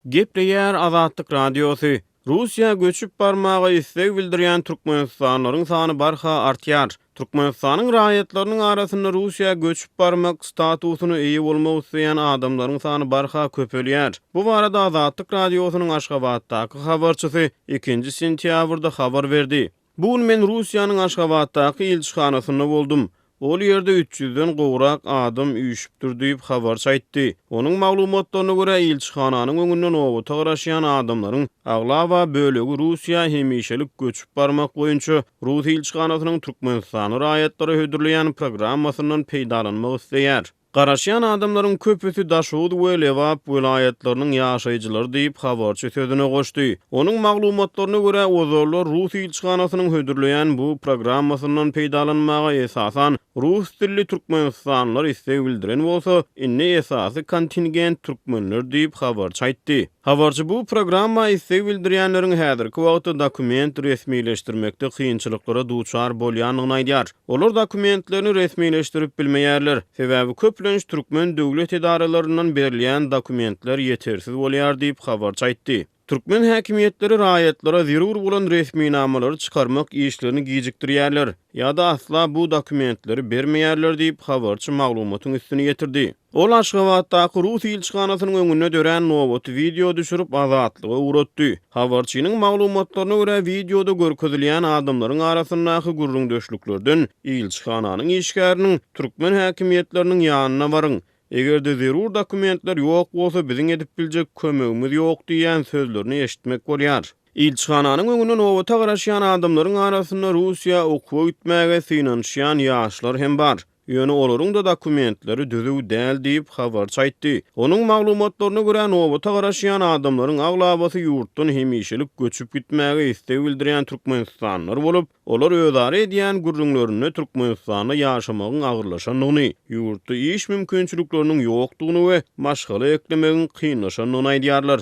Gepleýär Azatlyk Radiosu. Russiýa göçüp barmagy istek bildirýän türkmenistanylaryň sany barha artýar. Türkmenistanyň raýatlarynyň arasynda Russiýa göçüp barmak statusyny eýe bolmak isleýän adamlaryň sany barha köpelýär. Bu barada Azatlyk Radiosynyň Aşgabatdaky habarçysy 2 sentýabrda habar berdi. Bugün men Russiýanyň Aşgabatdaky elçixanasynda boldum. Ol ýerde 300-den gowrak adam üýüşipdir diýip habar çaýtdy. Onuň maglumatlaryna görä elçixananyň öňünden owata garaşýan adamlaryň aglaba bölegi Russiýa hemişelik göçüp barmak boýunça Rus elçixanasynyň Türkmenistan raýatlary hödürleýän programmasynyň peýdalanmagy isleýär. Garaşýan adamlaryň köpüsi Daşud we Lewap vilayatlarynyň ýaşaýjylary diýip habarçy sözüne goşdy. Onuň maglumatlaryna görä ozorlar Rus elçixanasynyň hödürleýän bu programmasynyň peýdalanmagy esasan Rus dilli türkmenistanlylar istek bildiren bolsa, inni esasy kontingent türkmenler diýip habar çaýtdy. Habarçy bu programma istek bildirýänleriň häzirki wagtda dokument resmileşdirmekde kynçylyklara duçar bolýanyny aýdýar. Olar dokumentlerini resmileşdirip bilmeýärler. Sebäbi köplenç türkmen döwlet idaralarynyň berilýän dokumentler ýetersiz bolýar diýip habar çaýtdy. Türkmen häkimiýetleri raýatlara zerur bolan resminamалary çykarmak işlerini gijikdirýärler ýa-da asla bu dokumentleri bermeýärler diýip habarçy maglumatyň üstüne getirdi. Ol Aşgabatdaky Rus elçixanasynyň öňüne dören nowat video düşürip azatlyga uğratdy. Habarçynyň maglumatlaryna görä videoda görkezilýän adamlaryň arasyndaky gurrundeşliklerden elçixananyň işgäriniň türkmen häkimiýetleriniň ýanyna baryň. Egerde zerur dokumentler ýok bolsa biziň edip biljek kömegimiz ýok diýen sözlerini eşitmek bolýar. Elçixananyň öňünden owata garaşýan adamlaryň arasynda Russiýa okuwa gitmäge synanşýan ýaşlar hem bar. Ýöne olaryň da dokumentleri düzüw däl diýip habar çaýtdy. Onuň maglumatlaryna görä owata garaşýan adamlaryň aglabasy ýurtdan hemişelik göçüp gitmäge istek bildirýän türkmenistanlylar bolup, olar öýdary edýän gurrunlaryny Türkmenistanda ýaşamagyň agyrlaşanlygyny, ýurtda iş mümkinçilikleriniň ýokdugyny we maşgala eklemegiň kynlaşanlygyny aýdýarlar.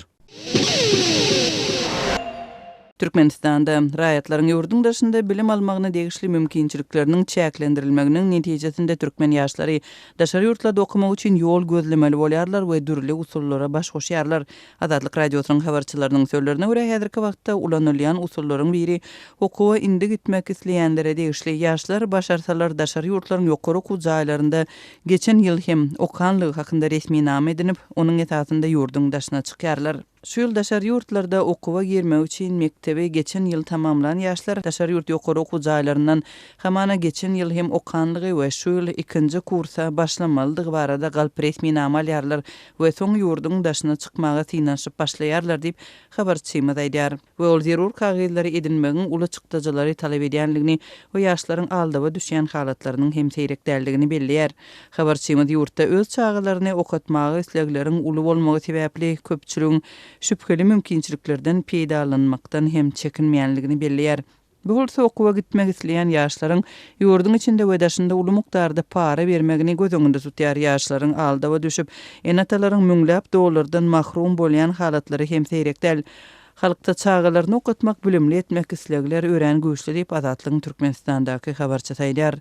Türkmenistanda raýatlaryň ýurdun daşynda bilim almagyna degişli mümkinçilikleriniň çäklendirilmeginiň netijesinde türkmen ýaşlary daşary ýurtlarda okumak üçin ýol gözlemeli bolýarlar we dürli usullara baş goşýarlar. Azatlyk Radiosynyň habarçylarynyň sözlerine görä häzirki wagtda ulanylýan usullaryň biri okuwa indi gitmek isleýänlere degişli ýaşlar başarsalar daşary ýurtlaryň ýokary okuw jaýlarynda geçen ýyl hem okanlygy hakynda resminame edinip, onuň esasynda ýurdun daşyna çykýarlar. Şu ýyl daşary ýurtlarda okuwa girmek üçin mektebe geçen ýyl tamamlanan ýaşlar daşary ýurt ýokary okuw jaýlaryndan hamana geçen ýyl hem okanlygy we şu ýyl 2-nji kursa başlamalydygy barada galyp resminame alýarlar we soň ýurdun daşyna çykmaga synanyp başlaýarlar diýip habarçymyz aýdýar. We ol zerur kagylary edinmegiň uly çykdyjylary talap edýänligini we ýaşlaryň aldyga düşýän halatlarynyň hem seýrek däldigini belliýär. Habarçymyz ýurtda öz çağlaryny okatmagy islegleriň uly bolmagy sebäpli köpçüligiň şüpheli mümkinçiliklerden peýdalanmakdan hem çekinmeýänligini belliýär. Bu bolsa okuwa gitmek isleýän ýaşlaryň ýurdun içinde we daşynda uly mukdarda para bermegini göz öňünde tutýar. Ýaşlaryň aldyga düşüp enatalaryň müňläp dolardan mahrum bolýan halatlary hem seýrekdäl. Halkta çağalaryny okatmak, bilimli etmek islegler ören güýçli diýip Azatlygyň Türkmenistandaky habarçy aýdýar.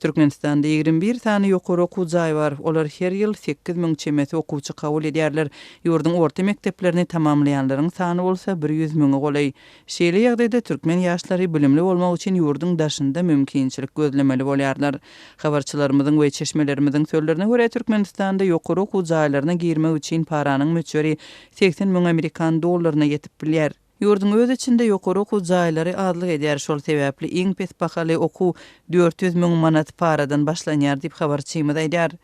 Türkmenistanda 21 sany ýokary okuw jaý bar. Olar her ýyl 8000 çemeti okuwçy kabul edýärler. Ýurdun orta mekdeplerini tamamlaýanlaryň sany bolsa 100 000 golay. Şeýle ýagdaýda türkmen ýaşlary bilimli bolmak üçin ýurdun daşynda mümkinçilik gözlemeli bolýarlar. Habarçylarymyzyň we çeşmelerimiziň sözlerine görä Türkmenistanda ýokary okuw jaýlaryna girmek üçin paranyň möçberi 80 000 Amerikan dollaryna ýetip bilýär. Ýurdun öz içinde ýokary okuw jaýlary adlyk edýär. Şol sebäpli iň pes bahaly okuw 400 000 manat paradan başlanýar diýip habarçymyz aýdýar.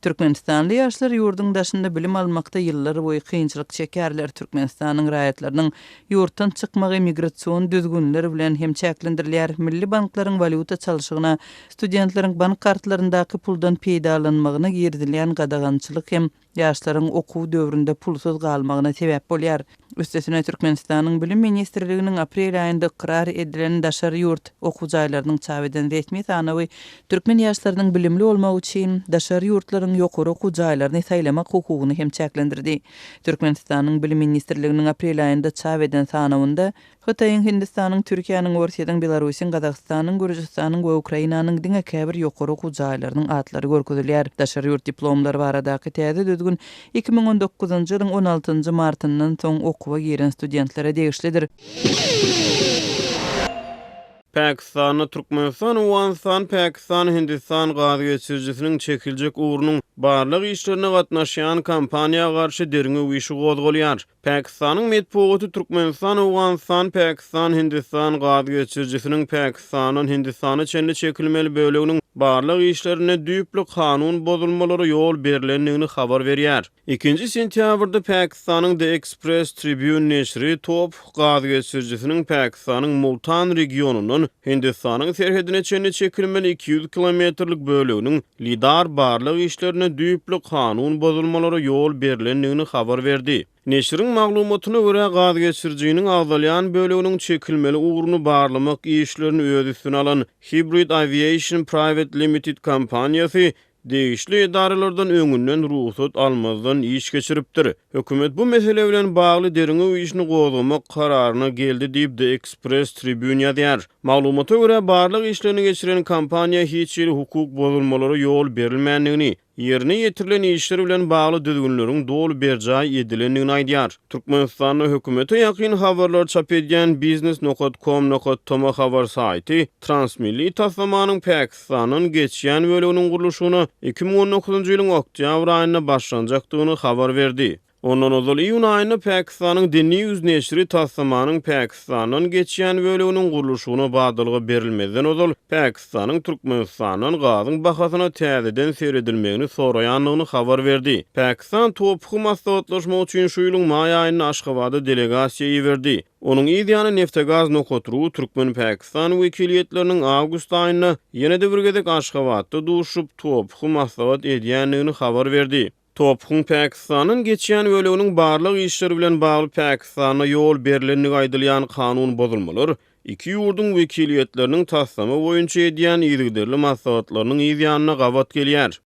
Türkmenistanly ýaşlar ýurdun daşynda bilim almakda ýyllar boýy kynçylyk çekärler. Türkmenistanyň raýatlarynyň ýurtdan çykmagy migrasiýon düzgünleri bilen hem çäklendirilýär. Milli banklaryň valyuta çalyşygyna, studentleriň bank kartlaryndaky puldan peýdalanmagyna girdilýän gadagançylyk hem ýaşlaryň okuw döwründe pulsuz galmagyna sebäp bolýar. Üstesine Türkmenistanyň Bilim Ministrliginiň aprel aýynda karar edilen daşary ýurt okuw jaýlarynyň çap eden resmi sanawy türkmen ýaşlarynyň bilimli bolmagy üçin daşary ýurtlaryň ýokary okuw jaýlaryny saýlamak hukugyny hem çäklendirdi. Türkmenistanyň Bilim Ministrliginiň aprel aýynda çap eden sanawynda Hytaýyň, Hindistanyň, Türkiýanyň, Russiýanyň, Belarusyň, Gazagstanyň, Gürjistanyň we Ukrainanyň diňe käbir ýokary okuw jaýlarynyň atlary görkezilýär. Daşary ýurt diplomlary baradaky täze gün 2019-njy ýylyň 16-njy martyndan soň okuwa giren studentlere degişlidir. Pakistan, Türkmenistan, Awganistan, Pakistan, Hindistan gazy geçirjisiniň çekiljek uğrunun barlyk işlerine gatnaşýan kampaniýaga garşy derňe ýyşy gozgolýar. Pakistanyň medpugaty Türkmenistan, Awganistan, Pakistan, Hindistan gazy geçirjisiniň Pakistanyň Hindistany çenli çekilmeli böleginiň barlyk işlerine düýpli kanun bozulmalary ýol berilendigini habar berýär. 2 sentýabrda Pakistanyň The Express Tribune neşri top gazy geçirjisiniň Pakistanyň Multan regionunun Hindistanyň serhedine çenli çekilmeli 200 kilometrlik böleginiň lidar barlyk işlerine düýpli kanun bozulmalary ýol berilendigini habar berdi. Neşriň maglumatyna görä gazy geçirjiginiň agdalýan böleginiň çekilmeli uğrunu barlamak işlerini öz üstüne alan Hybrid Aviation Private Limited kompaniýasy degişli idaralardan öňünden ruhsat almazdan iş geçiripdir. Hökümet bu mesele bilen bagly derňe işini gozlamak kararyna geldi diýip The Express Tribune ýazýar. Maglumata görä barlyk işlerini geçiren kompaniýa hiç ýeri hukuk bozulmalary ýol berilmändigini, yerine yetirilen işler bilen bagly düzgünleriň dolu berjaý edilendigini aýdýar. Türkmenistanyň hökümete ýakyn habarlar çap edýän business.com.com habar saýty Transmilli taslamanyň Pakistanyň geçýän böleginiň gurulşyna 2019-njy ýylyň oktýabr aýyna başlanjakdygyny habar berdi. Ondan ozal iýun aýyna Pakistanyň Dinni Ýüz neşri taslamanyň Pakistanyň geçýän böleginiň gurulşyna badalgy berilmezden ozal Pakistanyň Türkmenistanyň gazyň bahasyna täzeden seredilmegini soraýanlygyny habar berdi. Pakistan topky maslahatlaşma üçin şu ýylyň maý aýyna Aşgabatda delegasiýa ýiberdi. Onun ideýany Neftagaz Nokotru Türkmen Pakistan wekiliýetleriniň awgust aýyna ýene-de bir gezek Aşgabatda duşup topky maslahat edýänligini habar berdi. Topkun Pakistanyň geçýän böleginiň barlyk işleri bilen bagly Pakistana ýol berilendigi aýdylýan kanun bozulmalar iki ýurdun wekiliýetleriniň taslama boýunça edýän ýygyderli maslahatlarynyň ýygynyna gabat gelýär.